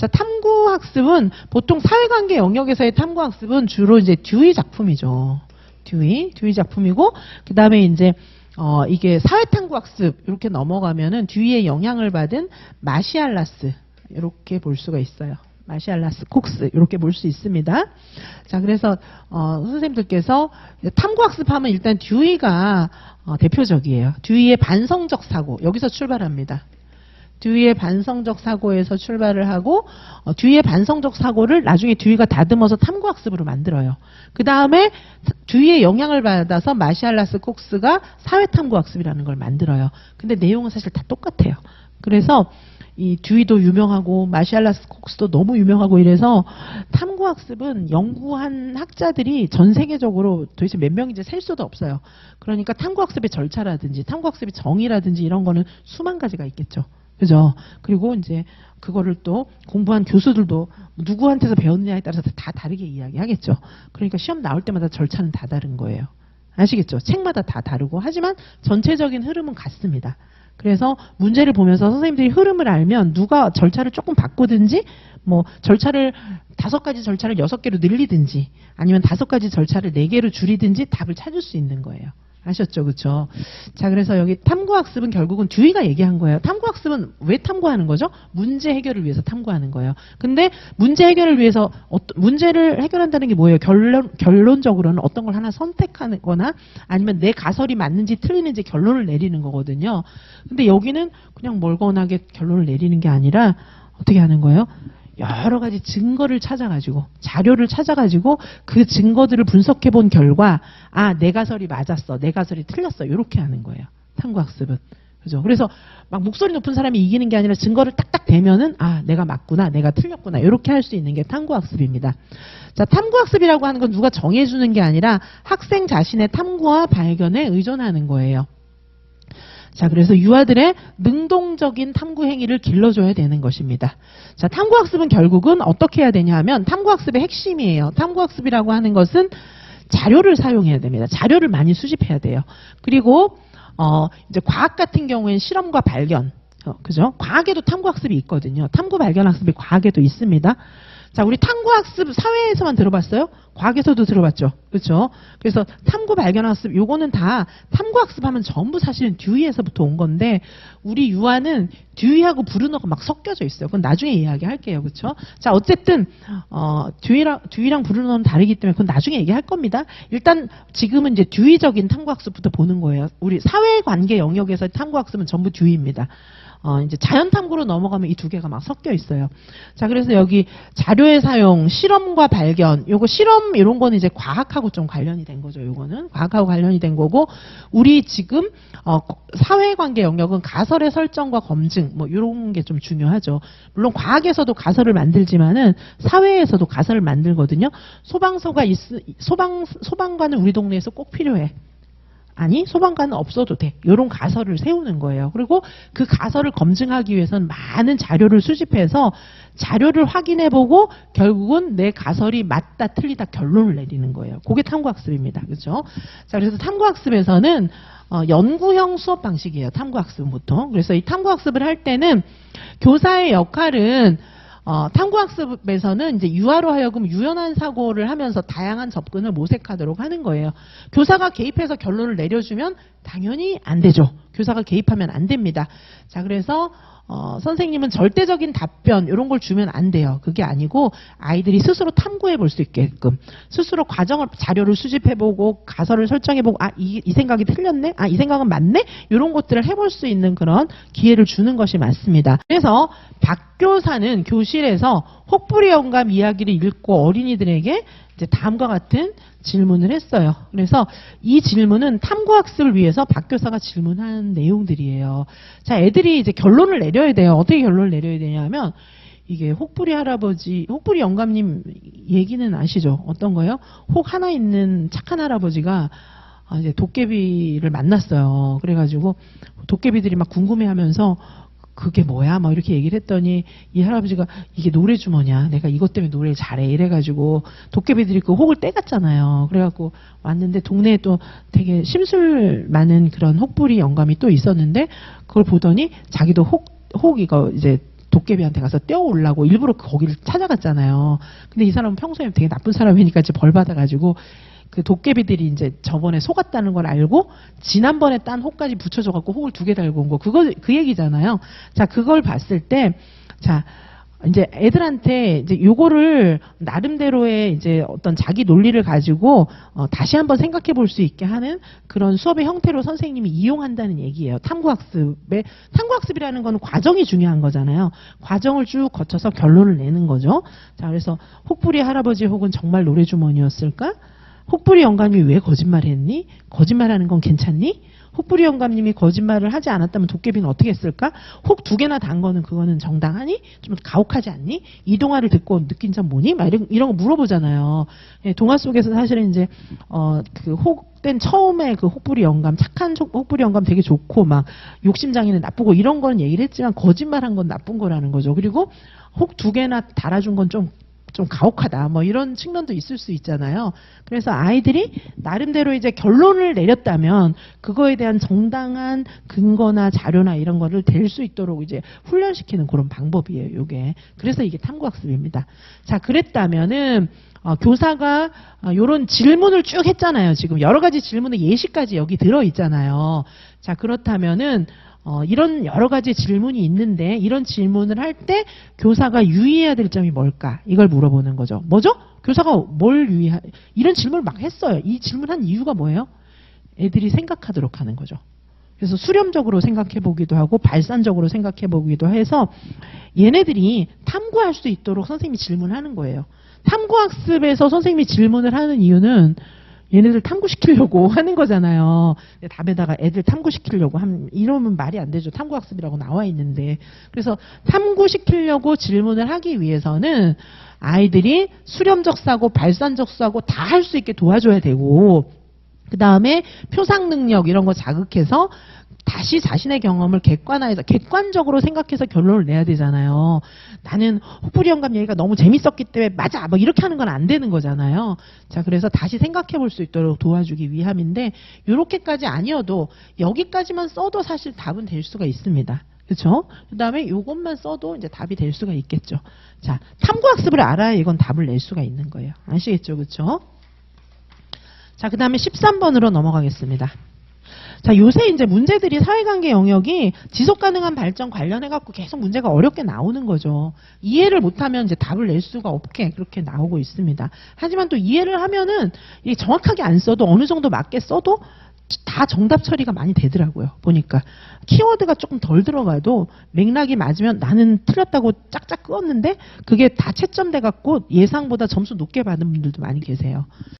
자, 탐구학습은 보통 사회관계 영역에서의 탐구학습은 주로 이제 듀이 작품이죠. 듀이 작품이고, 그 다음에 이제 이게 사회탐구학습 이렇게 넘어가면은 듀이의 영향을 받은 마시알라스 이렇게 볼 수가 있어요. 마시알라스 콕스 이렇게 볼 수 있습니다. 자, 그래서 선생님들께서 탐구학습하면 일단 듀이가 대표적이에요. 듀이의 반성적 사고 여기서 출발합니다. 듀이의 반성적 사고에서 출발을 하고 듀이의 반성적 사고를 나중에 듀이가 다듬어서 탐구학습으로 만들어요. 그 다음에 듀이의 영향을 받아서 마시알라스 콕스가 사회탐구학습이라는 걸 만들어요. 근데 내용은 사실 다 똑같아요. 그래서 이 듀이도 유명하고 마시알라스 콕스도 너무 유명하고 이래서 탐구학습은 연구한 학자들이 전 세계적으로 도대체 몇 명인지 셀 수도 없어요. 그러니까 탐구학습의 절차라든지 탐구학습의 정의라든지 이런 거는 수만 가지가 있겠죠. 그죠? 그리고 이제 그거를 또 공부한 교수들도 누구한테서 배웠느냐에 따라서 다 다르게 이야기하겠죠. 그러니까 시험 나올 때마다 절차는 다 다른 거예요. 아시겠죠? 책마다 다 다르고 하지만 전체적인 흐름은 같습니다. 그래서 문제를 보면서 선생님들이 흐름을 알면 누가 절차를 조금 바꾸든지 뭐 절차를 5가지 절차를 6개로 늘리든지 아니면 5가지 절차를 4개로 줄이든지 답을 찾을 수 있는 거예요. 아셨죠? 그렇죠? 자, 그래서 여기 탐구학습은 결국은 듀이가 얘기한 거예요. 탐구학습은 왜 탐구하는 거죠? 문제 해결을 위해서 탐구하는 거예요. 근데 문제 해결을 위해서 문제를 해결한다는 게 뭐예요? 결론적으로는 어떤 걸 하나 선택하는 거나 아니면 내 가설이 맞는지 틀리는지 결론을 내리는 거거든요. 근데 여기는 그냥 멀건하게 결론을 내리는 게 아니라 어떻게 하는 거예요? 여러 가지 증거를 찾아가지고 자료를 찾아가지고 그 증거들을 분석해 본 결과 내 가설이 맞았어, 내 가설이 틀렸어 이렇게 하는 거예요. 탐구학습은. 그죠? 그래서 막 목소리 높은 사람이 이기는 게 아니라 증거를 딱딱 대면은 내가 맞구나, 내가 틀렸구나 이렇게 할 수 있는 게 탐구학습입니다. 자, 탐구학습이라고 하는 건 누가 정해주는 게 아니라 학생 자신의 탐구와 발견에 의존하는 거예요. 자, 그래서 유아들의 능동적인 탐구 행위를 길러줘야 되는 것입니다. 자, 탐구학습은 결국은 어떻게 해야 되냐 하면 탐구학습의 핵심이에요. 탐구학습이라고 하는 것은 자료를 사용해야 됩니다. 자료를 많이 수집해야 돼요. 그리고 이제 과학 같은 경우에는 실험과 발견, 그죠? 과학에도 탐구학습이 있거든요. 탐구 발견 학습이 과학에도 있습니다. 자, 우리 탐구학습 사회에서만 들어봤어요? 과학에서도 들어봤죠. 그렇죠? 그래서 탐구 발견학습 요거는 다 탐구학습하면 전부 사실은 듀이에서부터 온 건데 우리 유아는 듀이하고 브루너가 막 섞여져 있어요. 그건 나중에 이야기할게요. 그렇죠? 자, 어쨌든 듀이랑 브루너는 다르기 때문에 그건 나중에 얘기할 겁니다. 일단 지금은 이제 듀이적인 탐구학습부터 보는 거예요. 우리 사회관계 영역에서 탐구학습은 전부 듀이입니다. 이제 자연탐구로 넘어가면 이 두 개가 막 섞여 있어요. 자, 그래서 여기 자료의 사용, 실험과 발견, 요거 실험 이런 거는 이제 과학하고 좀 관련이 된 거죠. 요거는 과학하고 관련이 된 거고, 우리 지금 사회관계 영역은 가설의 설정과 검증, 뭐 이런 게 좀 중요하죠. 물론 과학에서도 가설을 만들지만은 사회에서도 가설을 만들거든요. 소방관은 우리 동네에서 꼭 필요해. 아니, 소방관은 없어도 돼. 이런 가설을 세우는 거예요. 그리고 그 가설을 검증하기 위해서는 많은 자료를 수집해서 자료를 확인해보고 결국은 내 가설이 맞다 틀리다 결론을 내리는 거예요. 그게 탐구학습입니다. 그렇죠? 자, 그래서 탐구학습에서는 연구형 수업 방식이에요. 탐구학습은 보통. 그래서 이 탐구학습을 할 때는 교사의 역할은 탐구학습에서는 이제 유아로 하여금 유연한 사고를 하면서 다양한 접근을 모색하도록 하는 거예요. 교사가 개입해서 결론을 내려주면 당연히 안 되죠. 교사가 개입하면 안 됩니다. 자, 그래서 선생님은 절대적인 답변 이런 걸 주면 안 돼요. 그게 아니고 아이들이 스스로 탐구해 볼 수 있게끔 스스로 자료를 수집해보고 가설을 설정해보고 이 생각이 틀렸네? 이 생각은 맞네? 이런 것들을 해볼 수 있는 그런 기회를 주는 것이 맞습니다. 그래서 박 교사는 교실에서 혹부리 영감 이야기를 읽고 어린이들에게 이제 다음과 같은 질문을 했어요. 그래서 이 질문은 탐구학습을 위해서 박 교사가 질문한 내용들이에요. 자, 애들이 이제 결론을 내려야 돼요. 어떻게 결론을 내려야 되냐면 이게 혹부리 영감님 얘기는 아시죠? 어떤 거예요? 혹 하나 있는 착한 할아버지가 이제 도깨비를 만났어요. 그래가지고 도깨비들이 막 궁금해하면서 그게 뭐야? 막 이렇게 얘기를 했더니 이 할아버지가 이게 노래 주머니야. 내가 이것 때문에 노래 잘해. 이래가지고 도깨비들이 그 혹을 떼갔잖아요. 그래갖고 왔는데 동네에 또 되게 심술 많은 그런 혹부리 영감이 또 있었는데 그걸 보더니 자기도 혹 이거 이제 도깨비한테 가서 떼어올라고 일부러 거기를 찾아갔잖아요. 근데 이 사람은 평소에 되게 나쁜 사람이니까 이제 벌 받아가지고 그 도깨비들이 이제 저번에 속았다는 걸 알고 지난번에 딴 혹까지 붙여줘갖고 혹을 2개 달고 온 거, 그 얘기잖아요. 자, 그걸 봤을 때, 자, 이제 애들한테 이제 요거를 나름대로의 이제 어떤 자기 논리를 가지고 다시 한번 생각해 볼 수 있게 하는 그런 수업의 형태로 선생님이 이용한다는 얘기예요. 탐구학습이라는 건 과정이 중요한 거잖아요. 과정을 쭉 거쳐서 결론을 내는 거죠. 자, 그래서 혹부리 할아버지 혹은 정말 노래주머니였을까? 혹부리 영감님이 왜 거짓말했니? 거짓말하는 건 괜찮니? 혹부리 영감님이 거짓말을 하지 않았다면 도깨비는 어떻게 했을까? 혹 2개나 단 거는 그거는 정당하니? 좀 가혹하지 않니? 이 동화를 듣고 느낀 점 뭐니? 막 이런 거 물어보잖아요. 예, 동화 속에서 사실은 이제 그 혹된 처음에 그 혹부리 영감, 착한 혹부리 영감 되게 좋고 막 욕심장애는 나쁘고 이런 건 얘기를 했지만 거짓말한 건 나쁜 거라는 거죠. 그리고 혹 2개나 달아준 건 좀 가혹하다. 뭐 이런 측면도 있을 수 있잖아요. 그래서 아이들이 나름대로 이제 결론을 내렸다면 그거에 대한 정당한 근거나 자료나 이런 거를 댈 수 있도록 이제 훈련시키는 그런 방법이에요, 요게. 그래서 이게 탐구학습입니다. 자, 그랬다면은 교사가 요런 질문을 쭉 했잖아요. 지금 여러 가지 질문의 예시까지 여기 들어 있잖아요. 자, 그렇다면은 이런 여러 가지 질문이 있는데 이런 질문을 할 때 교사가 유의해야 될 점이 뭘까? 이걸 물어보는 거죠. 뭐죠? 교사가 뭘 이런 질문을 막 했어요. 이 질문한 이유가 뭐예요? 애들이 생각하도록 하는 거죠. 그래서 수렴적으로 생각해 보기도 하고 발산적으로 생각해 보기도 해서 얘네들이 탐구할 수 있도록 선생님이 질문하는 거예요. 탐구학습에서 선생님이 질문을 하는 이유는 얘네들 탐구시키려고 하는 거잖아요. 답에다가 애들 탐구시키려고 이러면 말이 안 되죠. 탐구학습이라고 나와 있는데. 그래서 탐구시키려고 질문을 하기 위해서는 아이들이 수렴적 사고, 발산적 사고 다 할 수 있게 도와줘야 되고, 그 다음에 표상 능력 이런 거 자극해서 다시 자신의 경험을 객관적으로 생각해서 결론을 내야 되잖아요. 나는 혹부리 영감 얘기가 너무 재밌었기 때문에 맞아 뭐 이렇게 하는 건 안 되는 거잖아요. 자, 그래서 다시 생각해 볼 수 있도록 도와주기 위함인데 요렇게까지 아니어도 여기까지만 써도 사실 답은 될 수가 있습니다. 그렇죠? 그 다음에 요것만 써도 이제 답이 될 수가 있겠죠. 자, 탐구학습을 알아야 이건 답을 낼 수가 있는 거예요. 아시겠죠? 그렇죠? 자, 그 다음에 13번으로 넘어가겠습니다. 자, 요새 이제 문제들이 사회관계 영역이 지속가능한 발전 관련해갖고 계속 문제가 어렵게 나오는 거죠. 이해를 못하면 이제 답을 낼 수가 없게 그렇게 나오고 있습니다. 하지만 또 이해를 하면은 이게 정확하게 안 써도 어느 정도 맞게 써도 다 정답 처리가 많이 되더라고요. 보니까. 키워드가 조금 덜 들어가도 맥락이 맞으면 나는 틀렸다고 짝짝 끄었는데 그게 다 채점돼갖고 예상보다 점수 높게 받은 분들도 많이 계세요.